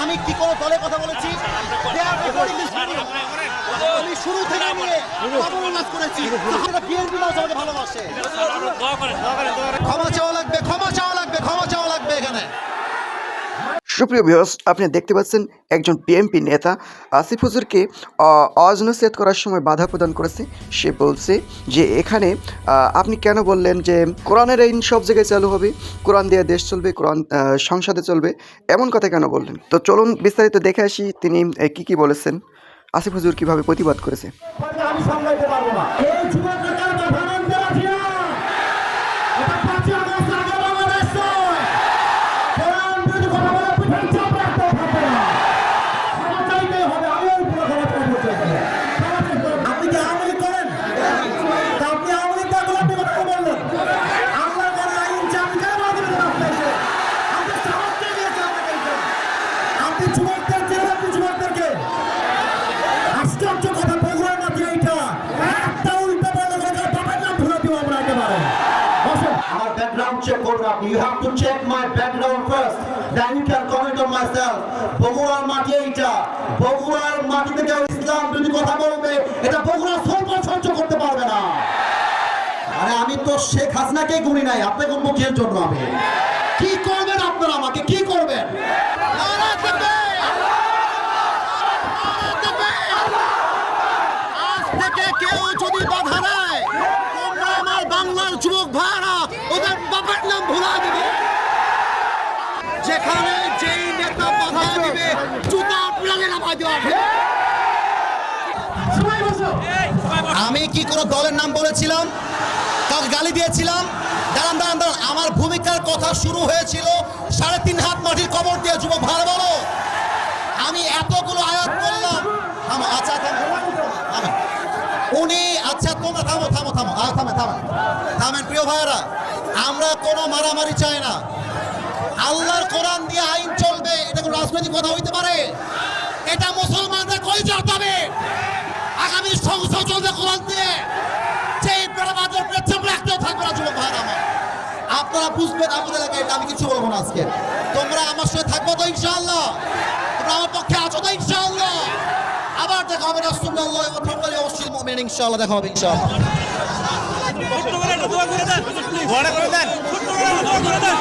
আমি কি কোনো দলের কথা বলেছি? আমি শুরু থেকে নিয়ে অবমাননা করেছি। বিএনপি মানুষ আমাকে ভালোবাসে। ক্ষমা চাওয়া লাগবে, ক্ষমা চাওয়া লাগবে, ক্ষমা চাওয়া লাগবে এখানে। সুপ্রিয় ভিউয়ার্স, আপনি দেখতে পাচ্ছেন একজন বিএনপি নেতা আসিফ হুজুরকে ওয়াজ নসিহত করার সময় বাধা প্রদান করেছে। সে বলছে যে এখানে আপনি কেন বললেন যে কোরআনের আইন সব জায়গায় চালু হবে, কোরআন দিয়ে দেশ চলবে, কোরআন সংসদে চলবে, এমন কথা কেন বললেন? তো চলুন বিস্তারিত দেখে আসি তিনি কি বলেছেন, আসিফ হুজুর কীভাবে প্রতিবাদ করেছে। আমি সামলাইতে পারবো না। এই যুবকরা কারণে ভাঙান্তে রাজি না। এটা 5 আগস্ট আগে বাংলাদেশ নয়। কোরআন বিরোধী কথা বলে পিঠে চাপ রাখতে থাকবে না। ক্ষমা চাইতে হবে, আমিও পুরো ক্ষমা চাইবো। আপনি কি আওয়ামী লীগ করেন? তা আপনি আওয়ামী লীগ না করলে আপনি কথা বললেন। আল্লাহ করে আইন চাপ কেন বাধা দিবেন আপনি এসে? আপনি সাহসকে দিয়েছেন আপনাকে এসে। আপনি যুবকদের চেয়ে আপনি যুবকদেরকে আশ্চর্য কথা বগুড়ার মাটি এইটা একটা উল্টা বলে কথা বাবার নাম ভুলে দিব আমরা একেবারে। আমার ব্যাকগ্রাউন্ড চেক করুন আপনি। You have to check my background first, then you can comment on myself. বগুড়ার মাটি এইটা, বগুড়ার মাটিতে কেউ ইসলাম বিরোধী কথা বলবে, এটা বগুড়া সরকার সহ্য করতে পারবে না। আরে আমি তো শেখ হাসিনাকে গুনি নাই, আপনাকে মুখের জন্য আমি কি করবেন? আপনারা আমাকে কি করবেন? কেউ যদি বাধা দেয়, তোমরা আমার বাংলার যুবক ভাইরা ওদের বাবার নাম ভুলা দিবে। যেখানে যেই নেতা বাধা দিবে জুতা পিড়ালে নামাই দেওয়া হবে। আমি কি কোনো দলের নাম বলেছিলাম? কাউকে গালি দিয়েছিলাম? দাঁড়ান দাঁড়ান দাঁড়ান, আমার ভূমিকার কথা শুরু হয়েছিল 3.5 হাত মাটির কবর দিয়ে। যুবক ভাই বলো, আমি এতগুলো আয়াত করলাম। আচ্ছা উনি, আচ্ছা তোমরা থামো থামো থামো থামেন প্রিয় ভাইয়েরা, আমরা কোনো মারামারি চাই না। আল্লাহর কোরআন দিয়ে আইন চলবে, এটা কোনো রাজনৈতিক কথা হইতে পারে? এটা মুসলমানদের কই যেতে হবে। আগামী সংসদ চলবে কোরআন দিয়ে। সেই প্রবাদের পেছন রাখতেও থাকবে না যুবক ভাইয়েরা আমার। আপনারা বুঝবেন আপনাদের এলাকায়, এটা আমি কিছু বলবো না আজকে। তোমরা আমার সাথে থাকবো তো ইনশাআল্লাহ? তোমরা আমার পক্ষে আছো তো ইনশাআল্লাহ? আবার দেখা হবে রাসূলুল্লাহ ওয়া তাআলা ওয়াসিল মুমিন, ইনশাআল্লাহ দেখা হবে ইনশাআল্লাহ। ছোট্ট করে দোয়া করে দেন, দোয়া করে দেন, ছোট্ট করে দোয়া করে দেন।